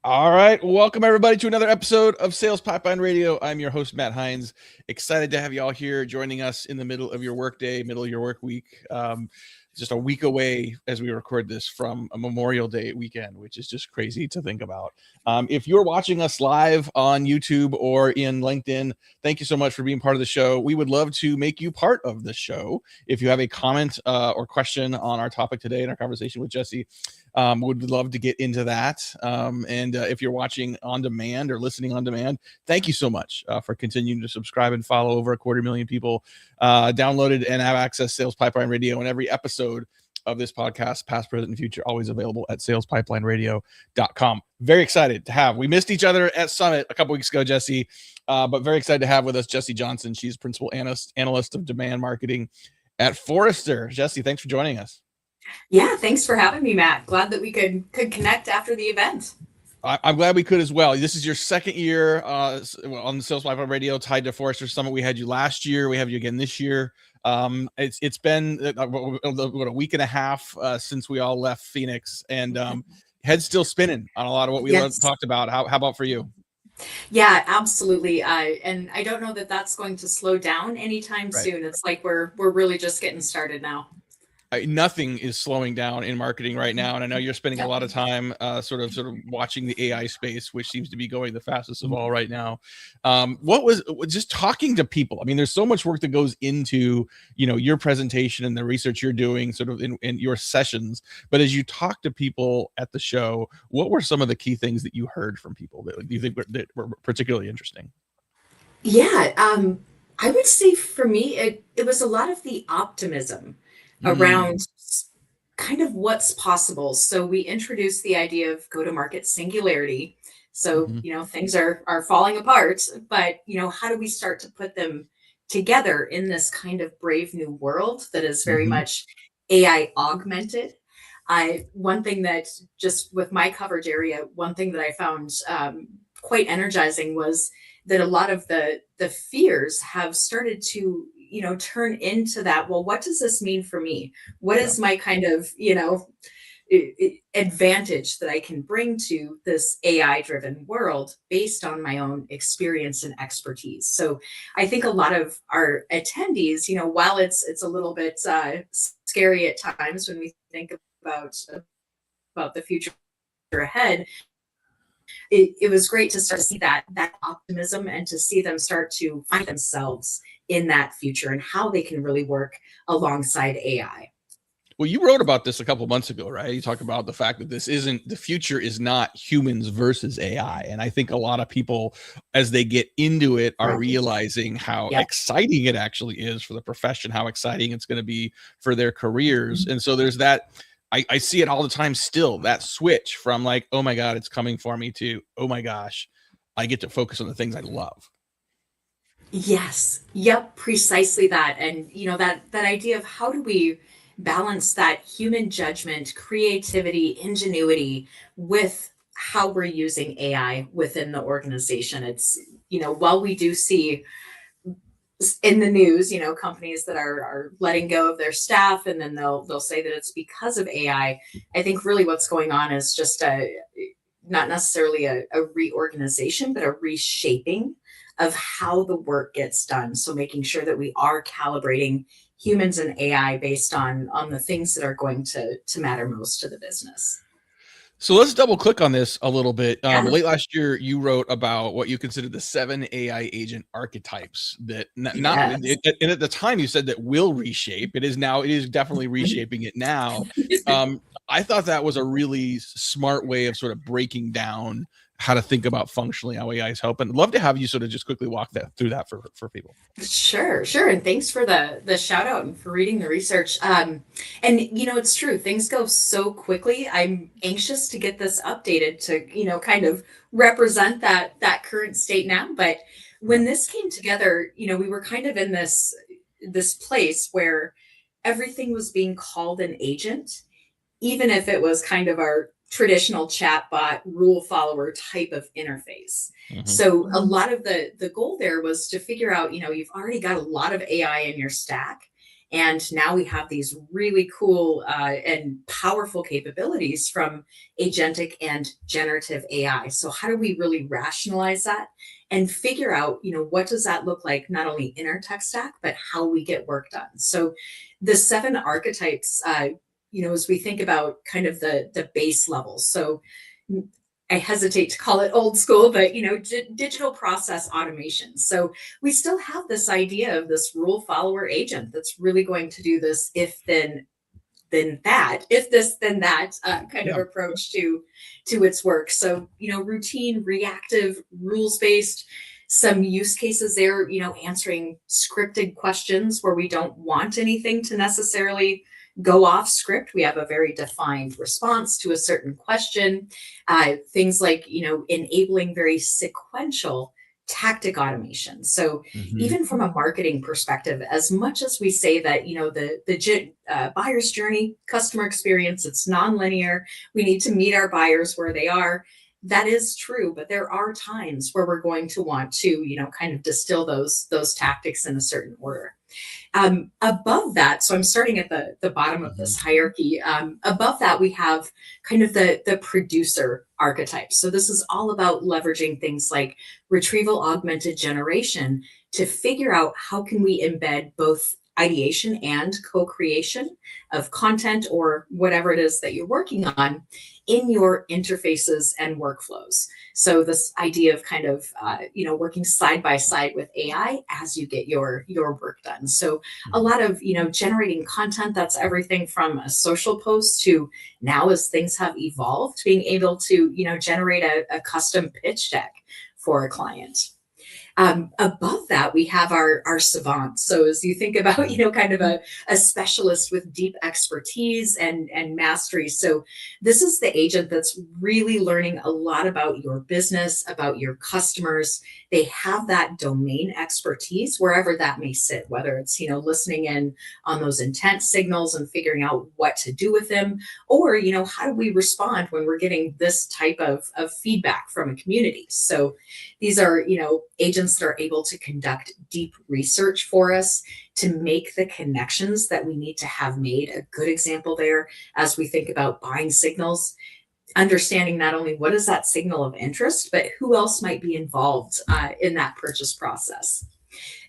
All right. Welcome, everybody, to another episode of Sales Pipeline Radio. I'm your host, Matt Heinz. Excited to have you all here joining us in the middle of your workday, middle of your work week. Just a week away as we record this from a Memorial Day weekend, which is just crazy to think about. If you're watching us live on YouTube or in LinkedIn, thank you so much for being part of the show. We would love to make you part of the show. If you have a comment or question on our topic today in our conversation with Jessie, would love to get into that. And if you're watching on demand or listening on demand, thank you so much for continuing to subscribe and follow. Over 250,000 people downloaded and have access to Sales Pipeline Radio, and every episode of this podcast, past, present, and future, always available at salespipelineradio.com. Very excited to have. We missed each other at Summit a couple weeks ago, Jessie, but very excited to have with us Jessie Johnson. She's principal analyst of demand marketing at Forrester. Jessie, thanks for joining us. Yeah, thanks for having me, Matt. Glad that we could connect after the event. I'm glad we could as well. This is your second year on the Sales Pipeline Radio tied to Forrester Summit. We had you last year. We have you again this year. It's been a week and a half since we all left Phoenix, and head's still spinning on a lot of what we talked about. How about for you? Yeah, absolutely. And I don't know that that's going to slow down anytime soon. It's like we're really just getting started now. Nothing is slowing down in marketing right now, and I know you're spending a lot of time sort of watching the AI space, which seems to be going the fastest of all right now. What was just talking to people? I mean, there's so much work that goes into your presentation and the research you're doing sort of in your sessions, but as you talk to people at the show, what were some of the key things that you heard from people that you think that were particularly interesting? Yeah, I would say for me it was a lot of the optimism around kind of what's possible. So we introduced the idea of go-to-market singularity. So, things are falling apart, but, how do we start to put them together in this kind of brave new world that is very much AI augmented? One thing that just with my coverage area, one thing that I found quite energizing was that a lot of the fears have started to turn into that. Well, what does this mean for me? What is my kind of, advantage that I can bring to this AI driven world based on my own experience and expertise? So I think a lot of our attendees, while it's a little bit scary at times when we think about the future ahead, it was great to start to see that optimism and to see them start to find themselves in that future and how they can really work alongside AI. Well, you wrote about this a couple of months ago, right? You talk about the fact that the future is not humans versus AI. And I think a lot of people, as they get into it, are realizing how exciting it actually is for the profession, how exciting it's going to be for their careers. And so there's that, I see it all the time still, that switch from like, oh my God, it's coming for me, to, oh my gosh, I get to focus on the things I love. Yes. Yep. Precisely that. And, that idea of how do we balance that human judgment, creativity, ingenuity with how we're using AI within the organization. It's, while we do see in the news, companies that are letting go of their staff, and then they'll say that it's because of AI. I think really what's going on is just not necessarily a reorganization, but a reshaping of how the work gets done. So making sure that we are calibrating humans and AI based on the things that are going to matter most to the business. So let's double click on this a little bit. Late last year, you wrote about what you considered the 7 AI agent archetypes that and at the time you said that will reshape. It is definitely reshaping it now. I thought that was a really smart way of sort of breaking down how to think about functionally how AI is helping. I'd love to have you sort of just quickly walk through that for people. Sure. And thanks for the shout out and for reading the research. And it's true. Things go so quickly. I'm anxious to get this updated to, kind of represent that current state now. But when this came together, we were kind of in this place where everything was being called an agent, even if it was kind of our traditional chatbot rule follower type of interface. So a lot of the goal there was to figure out, you've already got a lot of AI in your stack, And now we have these really cool and powerful capabilities from agentic and generative AI. So how do we really rationalize that and figure out, what does that look like, not only in our tech stack, but how we get work done? So the 7 archetypes, as we think about kind of the base levels. So I hesitate to call it old school, but digital process automation. So we still have this idea of this rule follower agent that's really going to do this if then that, if this then that kind of approach to its work. So routine, reactive, rules based. Some use cases there, answering scripted questions where we don't want anything to necessarily go off script. We have a very defined response to a certain question. Things like, enabling very sequential tactic automation. So even from a marketing perspective, as much as we say that, the buyer's journey, customer experience, it's nonlinear. We need to meet our buyers where they are. That is true, but there are times where we're going to want to, kind of distill those tactics in a certain order. Above that, so I'm starting at the bottom of this hierarchy. Above that, we have kind of the producer archetype. So this is all about leveraging things like retrieval augmented generation to figure out how can we embed both ideation and co-creation of content or whatever it is that you're working on in your interfaces and workflows. So this idea of kind of, working side by side with AI as you get your work done. So a lot of, generating content, that's everything from a social post to now, as things have evolved, being able to, generate a custom pitch deck for a client. Above that, we have our savant. So as you think about, kind of a specialist with deep expertise and mastery. So this is the agent that's really learning a lot about your business, about your customers. They have that domain expertise wherever that may sit, whether it's, listening in on those intent signals and figuring out what to do with them, or, how do we respond when we're getting this type of feedback from a community? So these are, agents that are able to conduct deep research for us to make the connections that we need to have made. A good example there, as we think about buying signals, understanding not only what is that signal of interest, but who else might be involved in that purchase process.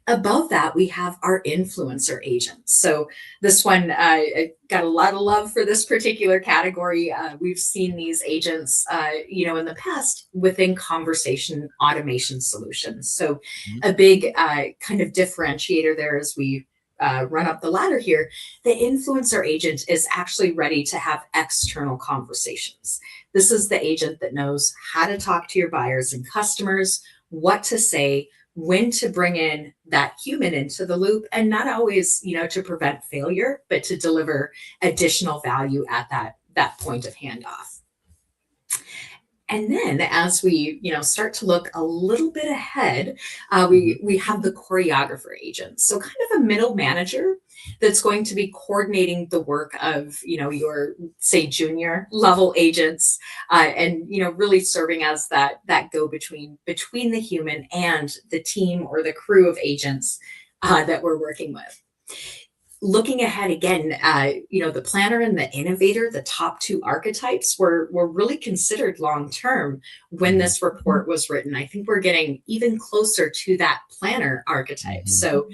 Above that, we have our influencer agents. So this one, I got a lot of love for this particular category. We've seen these agents, in the past within conversation automation solutions. So a big kind of differentiator there as we run up the ladder here, the influencer agent is actually ready to have external conversations. This is the agent that knows how to talk to your buyers and customers, what to say, when to bring in that human into the loop, and not always, to prevent failure, but to deliver additional value at that point of handoff. And then as we, start to look a little bit ahead, we have the choreographer agent. So kind of a middle manager that's going to be coordinating the work of, your, say, junior level agents, and, really serving as that go-between between the human and the team or the crew of agents that we're working with. Looking ahead again, the planner and the innovator, the top 2 archetypes were really considered long-term when this report was written. I think we're getting even closer to that planner archetype. So,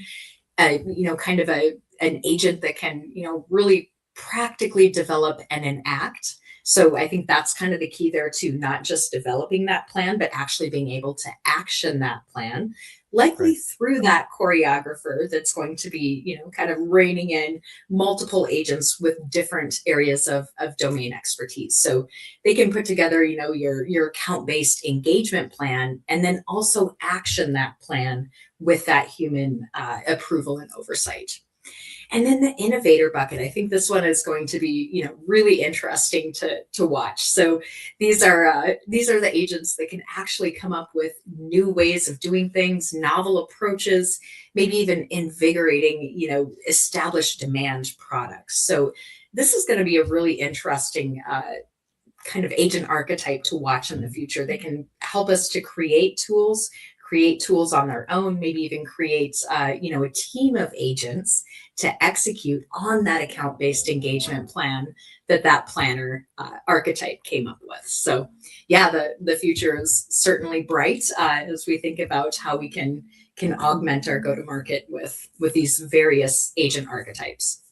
kind of an agent that can, really practically develop and enact. So I think that's kind of the key there too, not just developing that plan, but actually being able to action that plan, likely through that choreographer that's going to be, kind of reining in multiple agents with different areas of domain expertise. So they can put together, your account-based engagement plan, and then also action that plan with that human approval and oversight. And then the innovator bucket, I think this one is going to be, really interesting to watch. So these are the agents that can actually come up with new ways of doing things, novel approaches, maybe even invigorating, established demand products. So this is going to be a really interesting kind of agent archetype to watch in the future. They can help us to create tools, create tools on their own, maybe even create, a team of agents to execute on that account-based engagement plan that planner archetype came up with. So yeah, the future is certainly bright as we think about how we can augment our go-to-market with these various agent archetypes.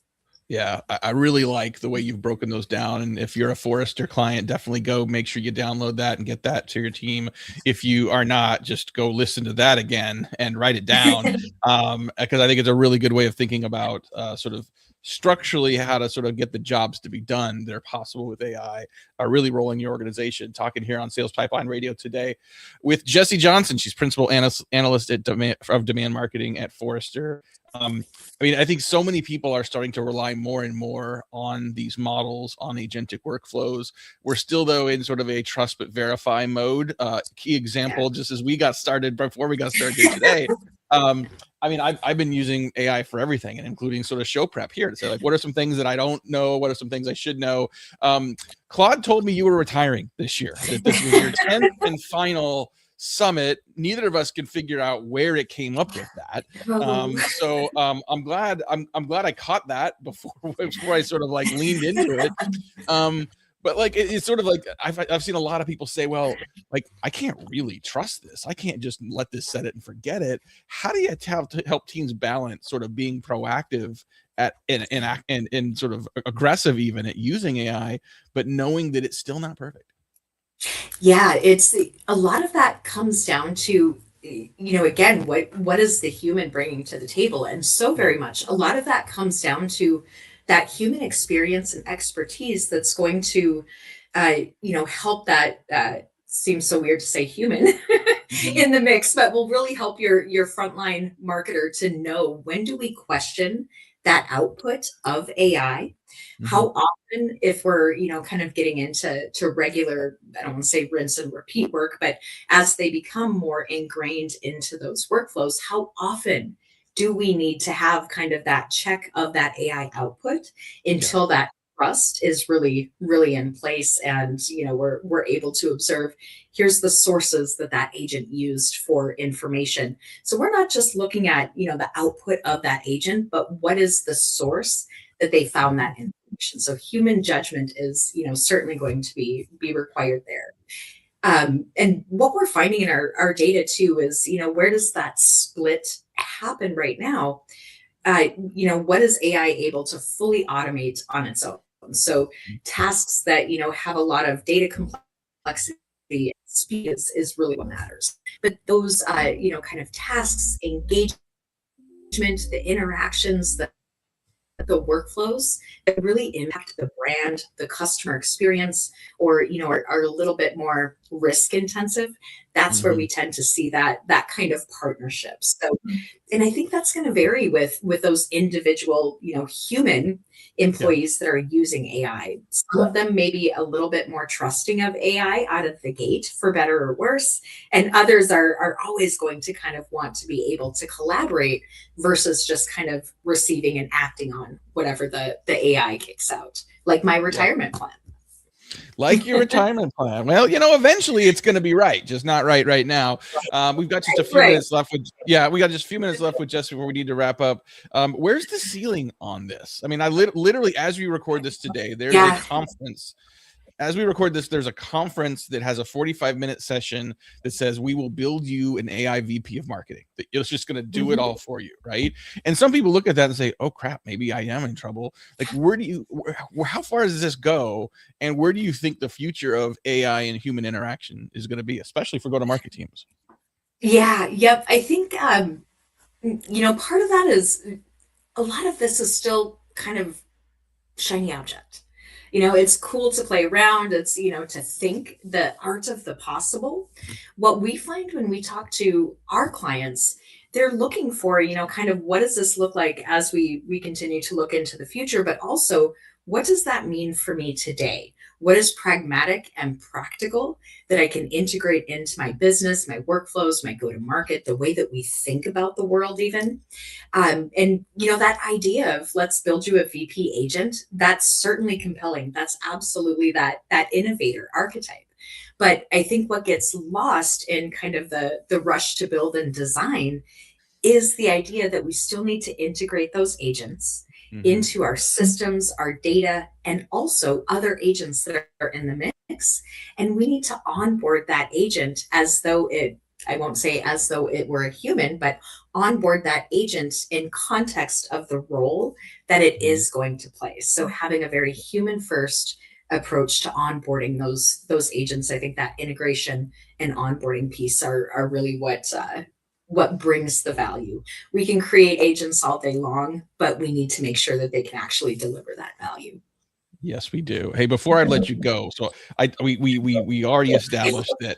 Yeah, I really like the way you've broken those down. And if you're a Forrester client, definitely go make sure you download that and get that to your team. If you are not, just go listen to that again and write it down. Because I think it's a really good way of thinking about sort of structurally how to sort of get the jobs to be done that are possible with AI, really rolling your organization. Talking here on Sales Pipeline Radio today with Jessie Johnson. She's principal analyst at demand marketing at Forrester. I think so many people are starting to rely more and more on these models, on agentic workflows. We're still, though, in sort of a trust but verify mode. Key example, just as we got started, before we got started here today, I've been using AI for everything, and including sort of show prep here to say, like, what are some things that I don't know? What are some things I should know? Claude told me you were retiring this year, that this was your 10th and final summit. Neither of us can figure out where it came up with that. So I'm glad I caught that before I sort of like leaned into it. But like it's sort of like I've seen a lot of people say, well, like I can't really trust this. I can't just let this set it and forget it. How do you help teams balance sort of being proactive and sort of aggressive even at using AI, but knowing that it's still not perfect? Yeah, it's a lot of that comes down to, again, what is the human bringing to the table? And so very much, a lot of that comes down to that human experience and expertise that's going to, help that. Seems so weird to say human in the mix, but will really help your frontline marketer to know when do we question that output of AI. How often, if we're kind of getting into regular, I don't want to say rinse and repeat work, but as they become more ingrained into those workflows, how often do we need to have kind of that check of that AI output until that trust is really really in place, and we're able to observe, here's the sources that agent used for information. So we're not just looking at the output of that agent, but what is the source that they found that information. So human judgment is certainly going to be required there. And what we're finding in our data too is, where does that split happen right now? What is AI able to fully automate on its own? So tasks that have a lot of data complexity and speed is really what matters. But those kind of tasks, engagement, the interactions, the workflows that really impact the brand, the customer experience, or are a little bit more risk intensive. That's where we tend to see that kind of partnership. So, and I think that's going to vary with those individual human employees that are using AI. Some of them may be a little bit more trusting of AI out of the gate, for better or worse, and others are always going to kind of want to be able to collaborate versus just kind of receiving and acting on whatever the AI kicks out, like my retirement plan. Like your retirement plan. Well, eventually it's going to be right, just not right now. We've got just a few minutes left we got just a few minutes left with Jess before we need to wrap up. Where's the ceiling on this? I mean, I literally, as we record this today, there's a conference. As we record this, there's a conference that has a 45-minute session that says we will build you an AI VP of marketing. It's just going to do it all for you, right? And some people look at that and say, "Oh crap, maybe I am in trouble." Like, how far does this go, and where do you think the future of AI and human interaction is going to be, especially for go-to-market teams? Yep. I think part of that is a lot of this is still kind of shiny object. It's cool to play around. It's, to think the art of the possible. What we find when we talk to our clients, they're looking for, kind of what does this look like as we continue to look into the future, but also what does that mean for me today? What is pragmatic and practical that I can integrate into my business, my workflows, my go-to-market, the way that we think about the world even? And that idea of let's build you a VP agent, that's certainly compelling. That's absolutely that innovator archetype. But I think what gets lost in kind of the rush to build and design is the idea that we still need to integrate those agents into our systems, our data, and also other agents that are in the mix. And we need to onboard that agent as though I won't say as though it were a human, but onboard that agent in context of the role that it is going to play. So having a very human first approach to onboarding those agents, I think that integration and onboarding piece are really what brings the value. We can create agents all day long, but we need to make sure that they can actually deliver that value. Yes, we do. Hey, before I let you go, so we already established that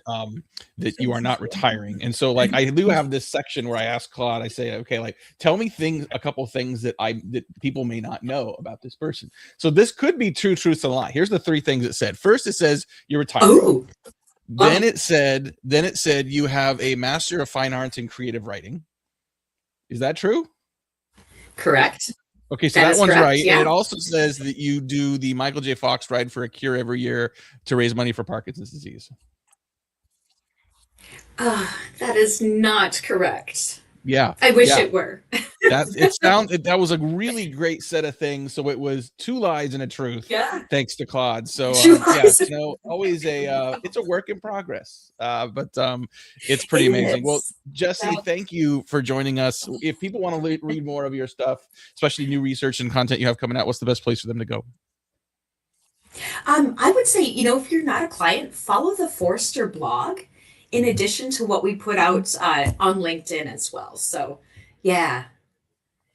that you are not retiring, and so like I do have this section where I ask Claude, I say, okay, like tell me a couple things that people may not know about this person. So this could be true, truth, and lie. Here's the 3 things it said. First, it says you're retiring. Oh. Then it said you have a Master of Fine Arts in Creative Writing. Is that true? Correct. Okay, so that one's correct, right. Yeah. And it also says that you do the Michael J. Fox Ride for a Cure every year to raise money for Parkinson's disease. That is not correct. Yeah. I wish it were. That was a really great set of things. So it was 2 lies and a truth. Yeah. Thanks to Claude. So always it's a work in progress. But it's pretty amazing. Well, Jessie, thank you for joining us. If people want to read more of your stuff, especially new research and content you have coming out, what's the best place for them to go? I would say, if you're not a client, follow the Forrester blog in addition to what we put out on LinkedIn as well. So yeah,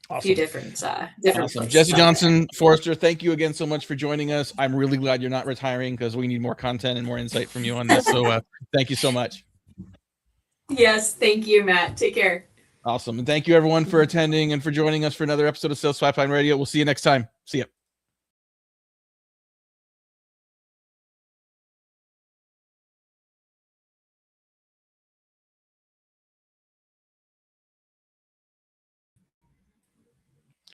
awesome. A few different awesome. Jessie Johnson, Forrester, thank you again so much for joining us. I'm really glad you're not retiring because we need more content and more insight from you on this. So thank you so much. Yes, thank you, Matt. Take care. Awesome. And thank you everyone for attending and for joining us for another episode of Sales Pipeline Radio. We'll see you next time. See ya.